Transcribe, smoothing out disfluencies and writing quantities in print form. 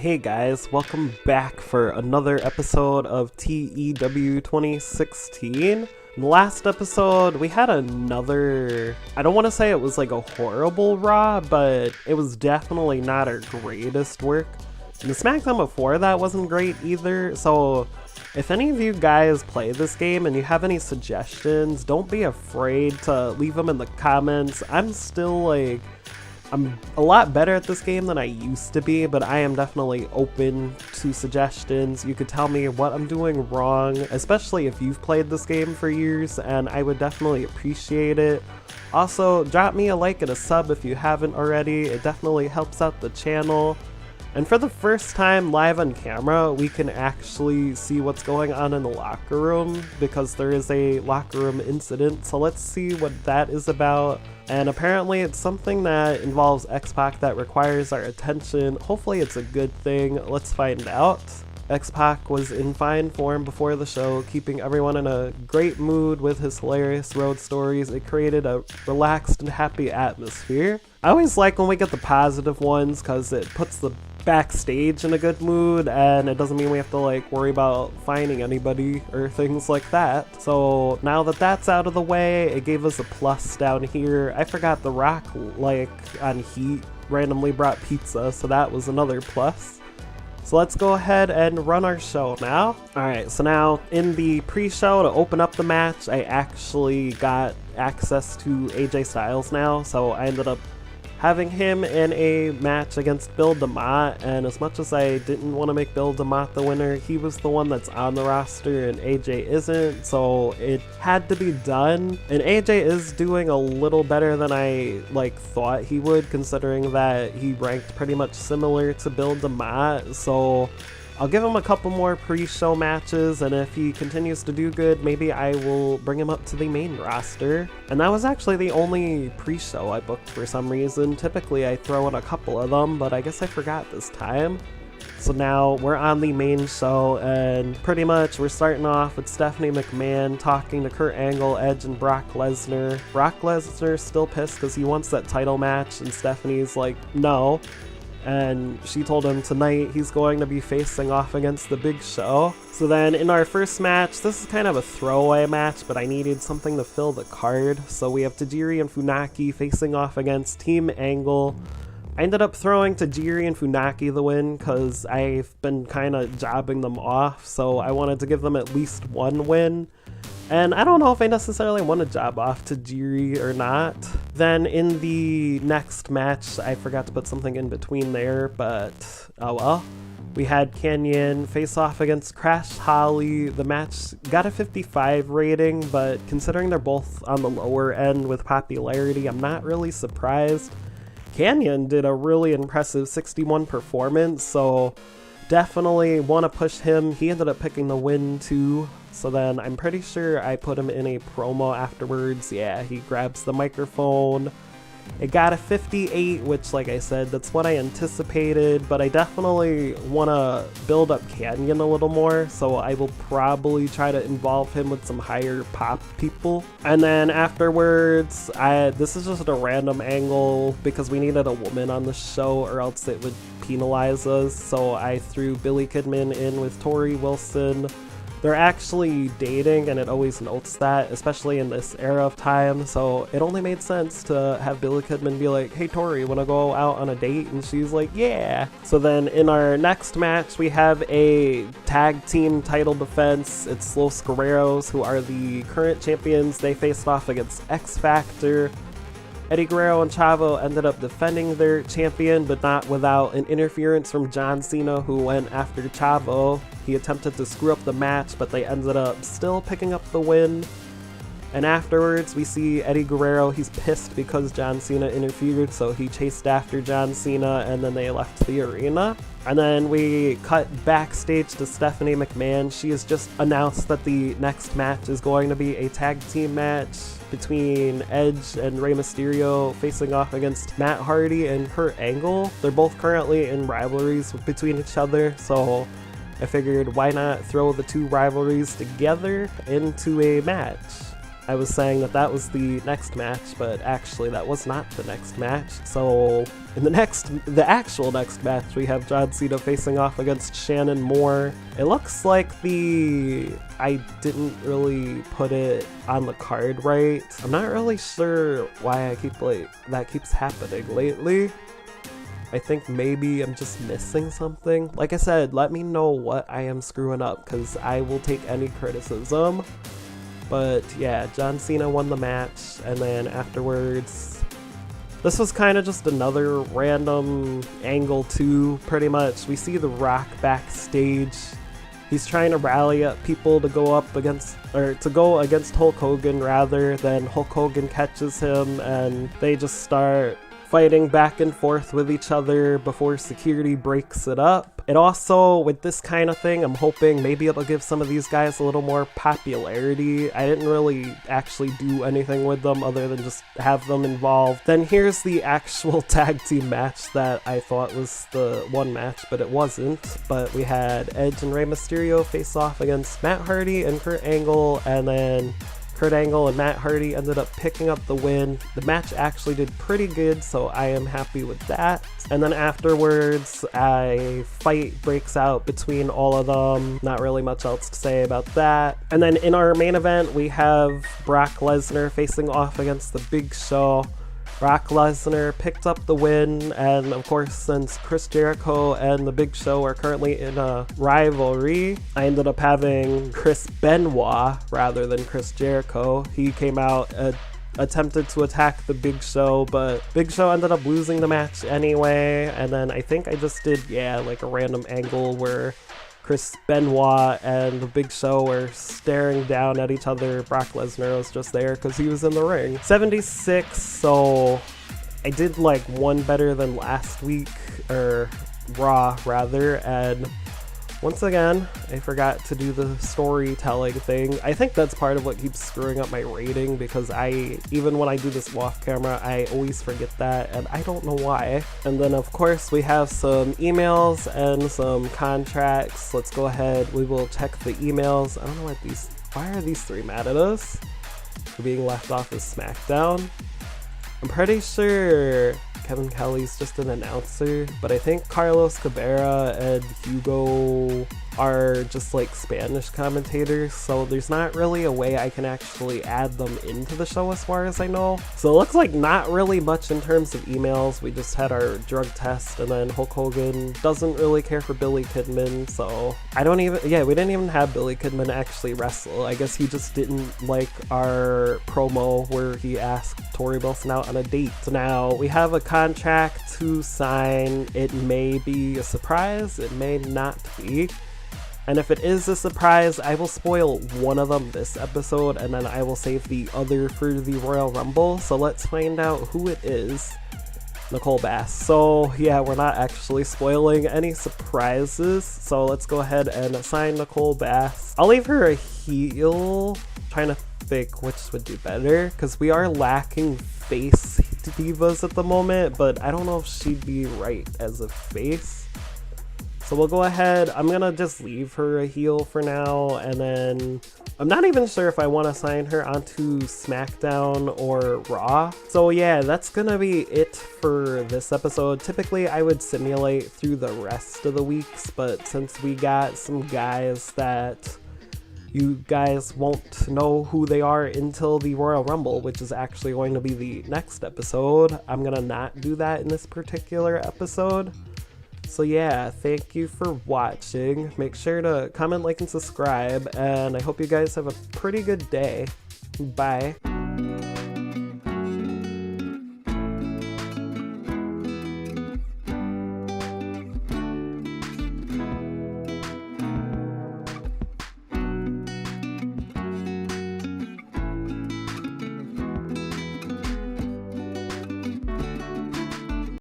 Hey guys, welcome back for another episode of TEW 2016. In the last episode, we had another, I don't want to say it was like a horrible Raw, but it was definitely not our greatest work. And the SmackDown before that wasn't great either, so if any of you guys play this game and you have any suggestions, don't be afraid to leave them in the comments. I'm a lot better at this game than I used to be, but I am definitely open to suggestions. You could tell me what I'm doing wrong, especially if you've played this game for years, and I would definitely appreciate it. Also, drop me a like and a sub if you haven't already. It definitely helps out the channel. And for the first time live on camera, we can actually see what's going on in the locker room because there is a locker room incident. So let's see what that is about. And apparently it's something that involves X-Pac that requires our attention. Hopefully it's a good thing. Let's find out. X-Pac was in fine form before the show, keeping everyone in a great mood with his hilarious road stories. It created a relaxed and happy atmosphere. I always like when we get the positive ones because it puts the backstage in a good mood, and it doesn't mean we have to worry about finding anybody or things like that. So now that that's out of the way, it gave us a plus down here. I forgot The Rock, on Heat, randomly brought pizza, so that was another plus. So let's go ahead and run our show now. Alright, so now in the pre-show to open up the match, I actually got access to AJ Styles now, so I ended up having him in a match against Bill DeMott, and as much as I didn't want to make Bill DeMott the winner, he was the one that's on the roster and AJ isn't, so it had to be done. And AJ is doing a little better than I thought he would, considering that he ranked pretty much similar to Bill DeMott, so I'll give him a couple more pre-show matches, and if he continues to do good, maybe I will bring him up to the main roster. And that was actually the only pre-show I booked for some reason. Typically I throw in a couple of them, but I guess I forgot this time. So now we're on the main show, and pretty much we're starting off with Stephanie McMahon talking to Kurt Angle, Edge, and Brock Lesnar. Brock Lesnar's still pissed because he wants that title match, and Stephanie's like, no. And she told him tonight he's going to be facing off against the Big Show. So then in our first match, this is kind of a throwaway match, but I needed something to fill the card. So we have Tajiri and Funaki facing off against Team Angle. I ended up throwing Tajiri and Funaki the win because I've been kind of jobbing them off, so I wanted to give them at least one win. And I don't know if I necessarily want to job off Tajiri or not. Then in the next match, I forgot to put something in between there, but oh well. We had Canyon face off against Crash Holly. The match got a 55 rating, but considering they're both on the lower end with popularity, I'm not really surprised. Canyon did a really impressive 61 performance, so definitely want to push him. He ended up picking the win too. So then I'm pretty sure I put him in a promo afterwards. Yeah, he grabs the microphone. It got a 58, which, like I said, that's what I anticipated, but I definitely want to build up Canyon a little more, so I will probably try to involve him with some higher pop people. And then afterwards, this is just a random angle because we needed a woman on the show or else it would penalize us, so I threw Billy Kidman in with Tori Wilson. They're actually dating, and it always notes that, especially in this era of time, so it only made sense to have Billy Kidman be like, hey Tori, wanna go out on a date? And she's like, yeah. So then in our next match, we have a tag team title defense. It's Los Guerreros, who are the current champions. They faced off against X Factor. Eddie Guerrero and Chavo ended up defending their champion, but not without an interference from John Cena, who went after Chavo. He attempted to screw up the match, but they ended up still picking up the win. And afterwards, we see Eddie Guerrero. He's pissed because John Cena interfered, so he chased after John Cena, and then they left the arena. And then we cut backstage to Stephanie McMahon. She has just announced that the next match is going to be a tag team match between Edge and Rey Mysterio facing off against Matt Hardy and Kurt Angle. They're both currently in rivalries between each other, so I figured why not throw the two rivalries together into a match. I was saying that that was the next match, but actually that was not the next match. So in the actual next match, we have John Cena facing off against Shannon Moore. It looks like I didn't really put it on the card right. I'm not really sure why that keeps happening lately. I think maybe I'm just missing something. Like I said, let me know what I am screwing up, because I will take any criticism. But yeah, John Cena won the match, and then afterwards, this was kind of just another random angle too, pretty much. We see The Rock backstage. He's trying to rally up people to go against Hulk Hogan rather. Then Hulk Hogan catches him, and they just start fighting back and forth with each other before security breaks it up. It also, with this kind of thing, I'm hoping maybe it'll give some of these guys a little more popularity. I didn't really actually do anything with them other than just have them involved. Then here's the actual tag team match that I thought was the one match, but it wasn't. But we had Edge and Rey Mysterio face off against Matt Hardy and Kurt Angle, and then Kurt Angle and Matt Hardy ended up picking up the win. The match actually did pretty good, so I am happy with that. And then afterwards, a fight breaks out between all of them. Not really much else to say about that. And then in our main event, we have Brock Lesnar facing off against the Big Show. Brock Lesnar picked up the win, and of course, since Chris Jericho and the Big Show are currently in a rivalry, I ended up having Chris Benoit rather than Chris Jericho. He came out, attempted to attack the Big Show, but Big Show ended up losing the match anyway. And then I think I just did, like a random angle where Chris Benoit and the Big Show were staring down at each other. Brock Lesnar was just there because he was in the ring. 76, so I did like one better than last week, or Raw rather, and once again, I forgot to do the storytelling thing. I think that's part of what keeps screwing up my rating, because even when I do this off camera, I always forget that, and I don't know why. And then of course we have some emails and some contracts. Let's go ahead, we will check the emails. I don't know why are these three mad at us for being left off of SmackDown? I'm pretty sure Kevin Kelly's just an announcer, but I think Carlos Cabrera and Hugo are just like Spanish commentators, so there's not really a way I can actually add them into the show as far as I know. So it looks like not really much in terms of emails. We just had our drug test, and then Hulk Hogan doesn't really care for Billy Kidman, so we didn't even have Billy Kidman actually wrestle. I guess he just didn't like our promo where he asked Tori Wilson out on a date. So now we have a contract to sign. It may be a surprise, it may not be. And if it is a surprise, I will spoil one of them this episode, and then I will save the other for the Royal Rumble. So let's find out who it is. Nicole Bass. So yeah, we're not actually spoiling any surprises. So let's go ahead and assign Nicole Bass. I'll leave her a heel. I'm trying to think which would do better, because we are lacking face divas at the moment, but I don't know if she'd be right as a face. So we'll go ahead, I'm gonna just leave her a heel for now, and then I'm not even sure if I want to sign her onto SmackDown or Raw. So yeah, that's gonna be it for this episode. Typically I would simulate through the rest of the weeks, but since we got some guys that you guys won't know who they are until the Royal Rumble, which is actually going to be the next episode, I'm gonna not do that in this particular episode. So yeah, thank you for watching. Make sure to comment, like, and subscribe, and I hope you guys have a pretty good day. Bye.